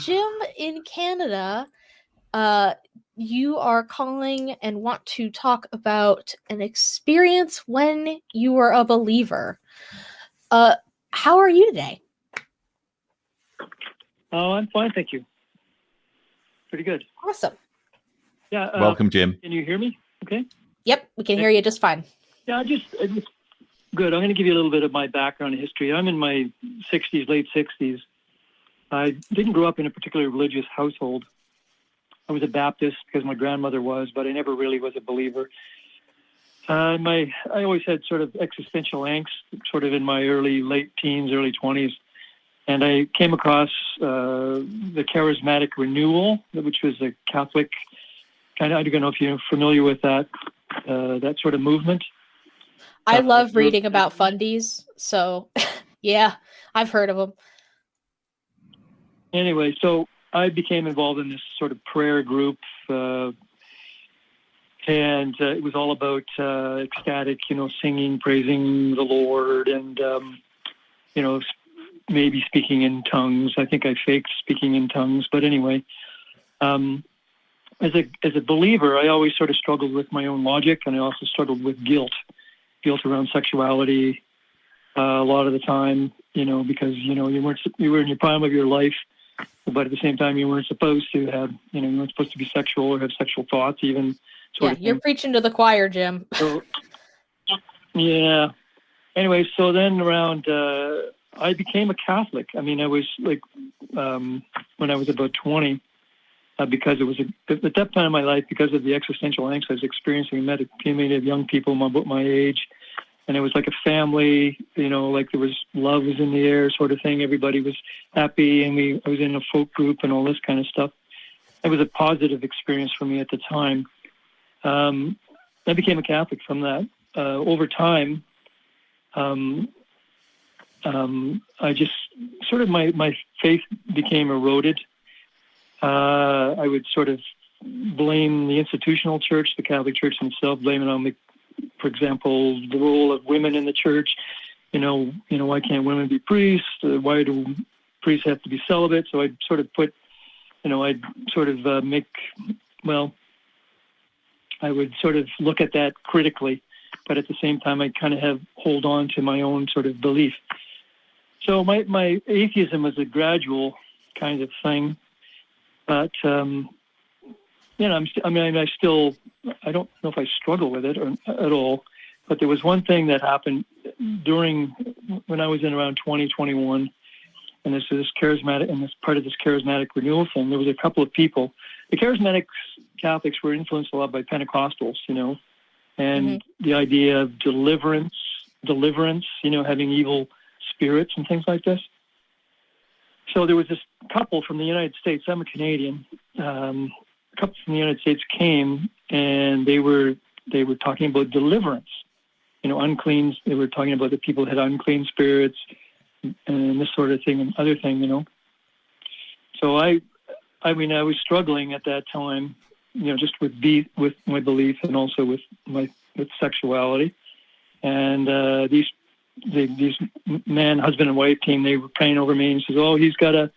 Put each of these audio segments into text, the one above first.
Jim, in Canada, you are calling and want to talk about an experience when you were a believer. How are you today? Oh, I'm fine, thank you. Pretty good. Awesome. Yeah. Welcome, Jim. Can you hear me? Okay. Yep, we can hear you just fine. Yeah, just good. I'm going to give you a little bit of my background and history. I'm in my 60s, late 60s. I didn't grow up in a particularly religious household. I was a Baptist because my grandmother was, but I never really was a believer. I always had sort of existential angst, sort of in my late teens, early 20s. And I came across the charismatic renewal, which was a Catholic kind of, I don't know if you're familiar with that sort of movement. I love reading about fundies, so yeah, I've heard of them. Anyway, so I became involved in this sort of prayer group, and it was all about ecstatic, singing, praising the Lord, and maybe speaking in tongues. I think I faked speaking in tongues, but anyway, as a believer, I always sort of struggled with my own logic, and I also struggled with guilt around sexuality a lot of the time, because you were in your prime of your life, but at the same time you weren't supposed to have, you weren't supposed to be sexual or have sexual thoughts even. You're preaching to the choir, Jim. So, yeah. Anyway, so then around, I became a Catholic. I mean, I was like, when I was about 20, because it was at that time in my life, because of the existential angst I was experiencing, I met a community of young people about my age, and it was like a family, like there was love was in the air sort of thing. Everybody was happy, and I was in a folk group and all this kind of stuff. It was a positive experience for me at the time. I became a Catholic from that. Over time, I just sort of my faith became eroded. I would sort of blame the institutional church, the Catholic Church itself, blame it on for example, the role of women in the church. Why can't women be priests? Why do priests have to be celibate? So I'd sort of put, I'd sort of I would sort of look at that critically, but at the same time, I kind of hold on to my own sort of belief. So my atheism was a gradual kind of thing, but I don't know if I struggle with it at all, but there was one thing that happened when I was in around 2021, and this is charismatic, and this part of this charismatic renewal thing. There was a couple of people. The charismatic Catholics were influenced a lot by Pentecostals, and the idea of deliverance, having evil spirits and things like this. So there was this couple from the United States. I'm a Canadian. A couple from the United States came, and they were talking about deliverance. Unclean. They were talking about the people that had unclean spirits and this sort of thing and other thing. So I was struggling at that time, just with my belief and also with sexuality. And these husband and wife team, they were praying over me and says, "Oh, he's got a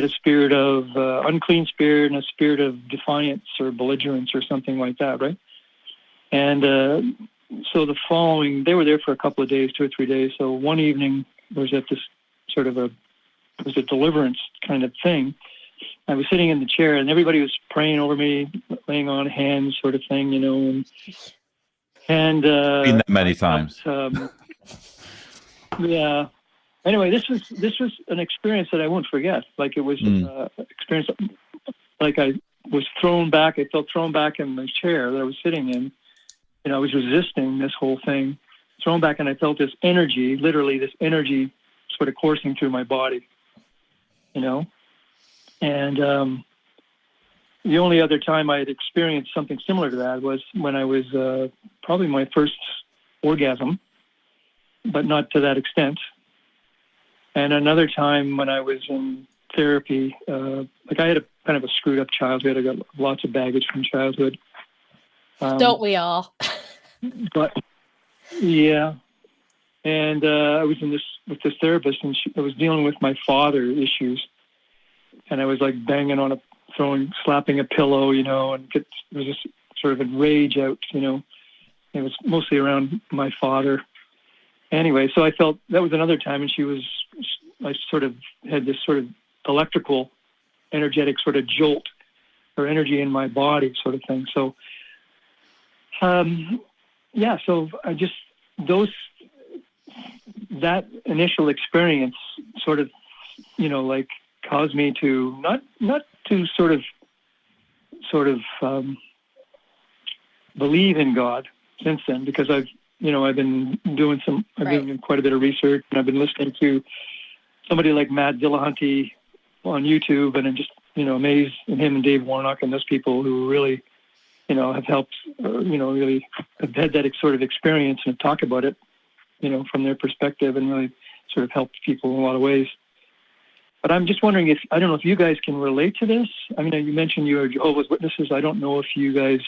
spirit of unclean spirit and a spirit of defiance or belligerence or something like that, right?" And so they were there for a couple of days, 2 or 3 days. So one evening was at this sort of it was a deliverance kind of thing. I was sitting in the chair and everybody was praying over me, laying on hands sort of thing, and been that many times. Yeah. Anyway, this was an experience that I won't forget. Like it was an experience, like I was thrown back. I felt thrown back in the chair that I was sitting in. I was resisting this whole thing, thrown back, and I felt this energy, literally this energy sort of coursing through my body, And the only other time I had experienced something similar to that was when I was probably my first orgasm, but not to that extent. And another time when I was in therapy, I had a kind of a screwed up childhood. I got lots of baggage from childhood. Don't we all? But yeah. And I was with this therapist, and I was dealing with my father issues. and I was like banging on slapping a pillow, and there was just sort of a rage out, It was mostly around my father. Anyway, so I felt that was another time, and I sort of had this sort of electrical, energetic sort of jolt or energy in my body sort of thing. So, so I just, that initial experience sort of, caused me to not to sort of believe in God since then, because I've been doing doing quite a bit of research, and I've been listening to somebody like Matt Dillahunty on YouTube, and I'm just, amazed in him and Dave Warnock and those people who really, have helped, really have had that sort of experience and talk about it, from their perspective, and really sort of helped people in a lot of ways. But I'm just wondering I don't know if you guys can relate to this. I mean, you mentioned you are Jehovah's Witnesses. I don't know if you guys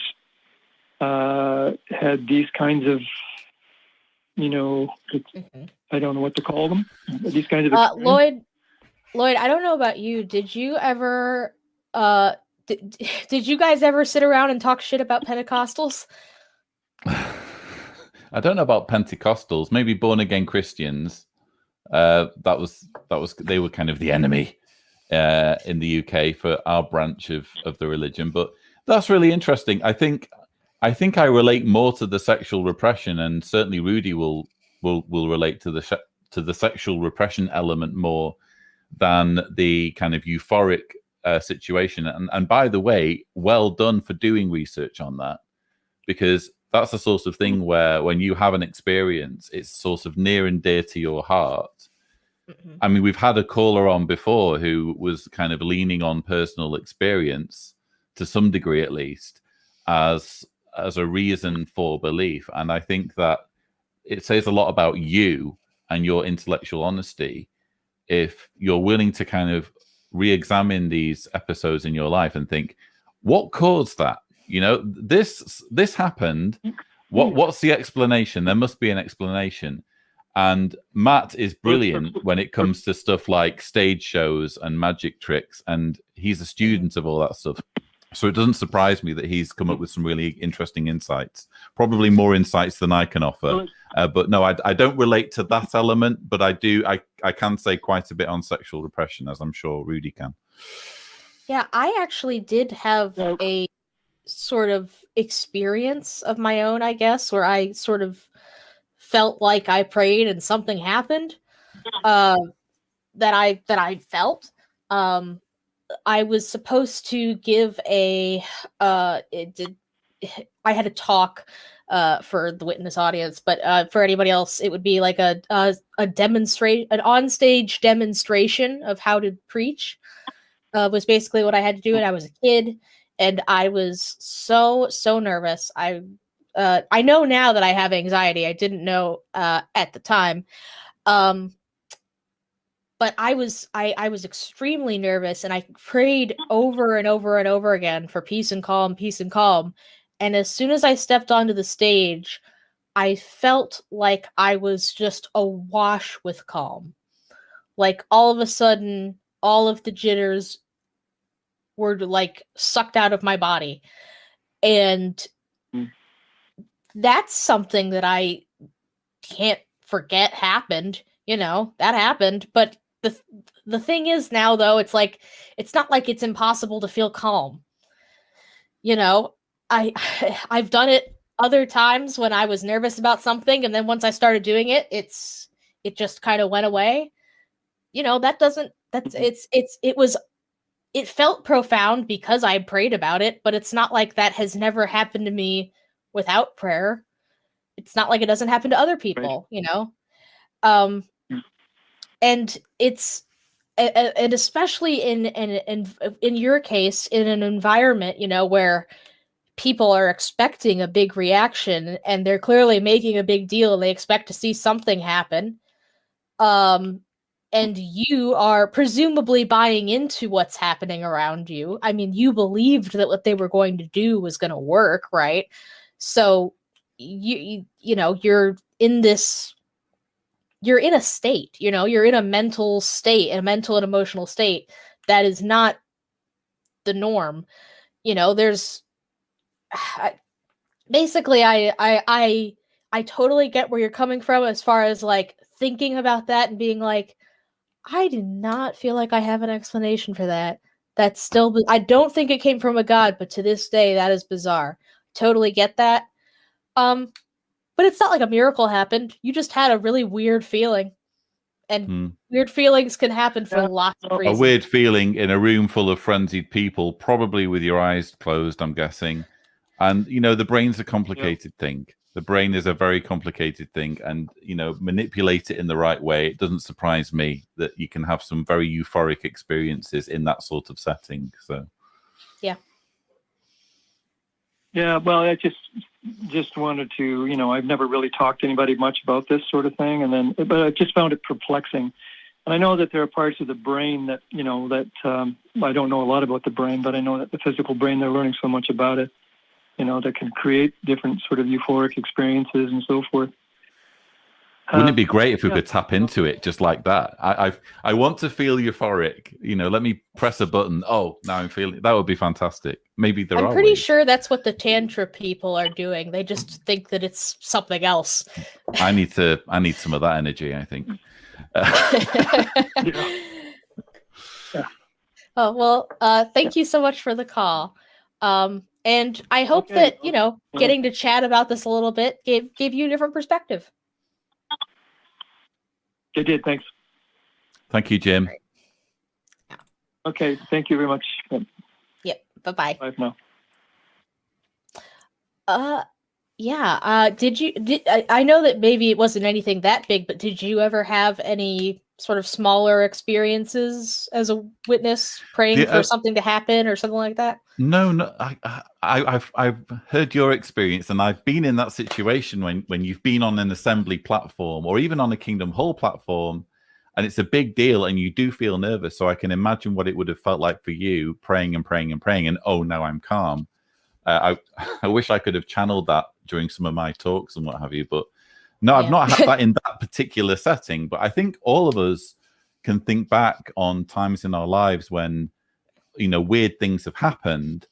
had these kinds of, I don't know what to call them. These kinds of Lloyd, I don't know about you. Did you ever, did you guys ever sit around and talk shit about Pentecostals? I don't know about Pentecostals. Maybe born again Christians. That was they were kind of the enemy in the UK for our branch of the religion. But that's really interesting. I think I relate more to the sexual repression, and certainly Rudy will relate to the sexual repression element more than the kind of euphoric situation. And by the way, well done for doing research on that, because that's the sort of thing where when you have an experience, it's sort of near and dear to your heart. Mm-hmm. I mean, we've had a caller on before who was kind of leaning on personal experience to some degree, at least, as a reason for belief. And I think that it says a lot about you and your intellectual honesty if you're willing to kind of re-examine these episodes in your life and think, what caused that? This happened. What's the explanation? There must be an explanation. And Matt is brilliant when it comes to stuff like stage shows and magic tricks, and he's a student of all that stuff. So it doesn't surprise me that he's come up with some really interesting insights, probably more insights than I can offer. But no, I don't relate to that element, but I can say quite a bit on sexual repression, as I'm sure Rudy can. Yeah, I actually did have a sort of experience of my own, I guess, where I sort of felt like I prayed and something happened that I felt. I was supposed to give I had a talk for the witness audience, but for anybody else, it would be like an onstage demonstration of how to preach. Was basically what I had to do, and I was a kid, and I was so nervous. I know now that I have anxiety. I didn't know at the time. But I was extremely nervous, and I prayed over and over and over again for peace and calm, peace and calm. And as soon as I stepped onto the stage, I felt like I was just awash with calm. Like all of a sudden, all of the jitters were like sucked out of my body. And that's something that I can't forget happened. That happened. But the thing is now, though, it's like, it's not like it's impossible to feel calm. I've done it other times when I was nervous about something, and then once I started doing it, it just kind of went away. It felt profound because I prayed about it, but it's not like that has never happened to me without prayer. It's not like it doesn't happen to other people, and it's, and especially in your case, in an environment, where people are expecting a big reaction and they're clearly making a big deal and they expect to see something happen. And you are presumably buying into what's happening around you. I mean, you believed that what they were going to do was going to work, right? So you're in this, you're in a state, you're in a mental state, a mental and emotional state that is not the norm. You know, there's basically I totally get where you're coming from as far as like thinking about that and being like, I do not feel like I have an explanation for that. That's still, I don't think it came from a god, but to this day, that is bizarre. Totally get that. But it's not like a miracle happened. You just had a really weird feeling. And weird feelings can happen for lots of reasons. A weird feeling in a room full of frenzied people, probably with your eyes closed, I'm guessing. And, you know, the brain's a complicated thing. The brain is a very complicated thing. And, you know, manipulate it in the right way. It doesn't surprise me that you can have some very euphoric experiences in that sort of setting. So, yeah. Yeah, well, I just wanted to, you know, I've never really talked to anybody much about this sort of thing. But I just found it perplexing. And I know that there are parts of the brain that, you know, that I don't know a lot about the brain, but I know that the physical brain, they're learning so much about it, you know, that can create different sort of euphoric experiences and so forth. Wouldn't it be great if we could tap into it just like that? I want to feel euphoric. You know, let me press a button. Oh, now I'm feeling. That would be fantastic. Maybe I'm pretty sure that's what the Tantra people are doing. They just think that it's something else. I need some of that energy, I think. Oh, well, thank you so much for the call. And I hope that, you know, getting to chat about this a little bit gave you a different perspective. It did. Thanks. Thank you, Jim. Yeah. Okay. Thank you very much. Yep. Bye-bye. Bye now. Yeah. I know that maybe it wasn't anything that big, but did you ever have any sort of smaller experiences as a witness praying for something to happen or something like that? No. I've heard your experience, and I've been in that situation when you've been on an assembly platform or even on a Kingdom Hall platform, and it's a big deal, and you do feel nervous. So I can imagine what it would have felt like for you, praying and praying and praying, and oh, now I'm calm. I wish I could have channeled that during some of my talks and what have you, but no, I've not had that in that particular setting. But I think all of us can think back on times in our lives when, you know, weird things have happened.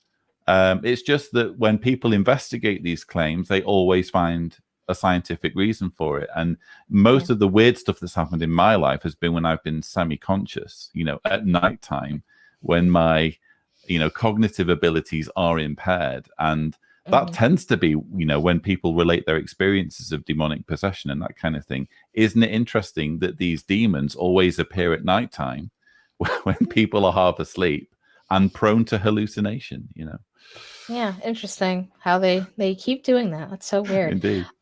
It's just that when people investigate these claims, they always find a scientific reason for it. And most of the weird stuff that's happened in my life has been when I've been semi-conscious, you know, at nighttime, when my, you know, cognitive abilities are impaired. And that tends to be, you know, when people relate their experiences of demonic possession and that kind of thing. Isn't it interesting that these demons always appear at nighttime when people are half asleep and prone to hallucination, you know? Yeah, interesting how they keep doing that. That's so weird. Indeed.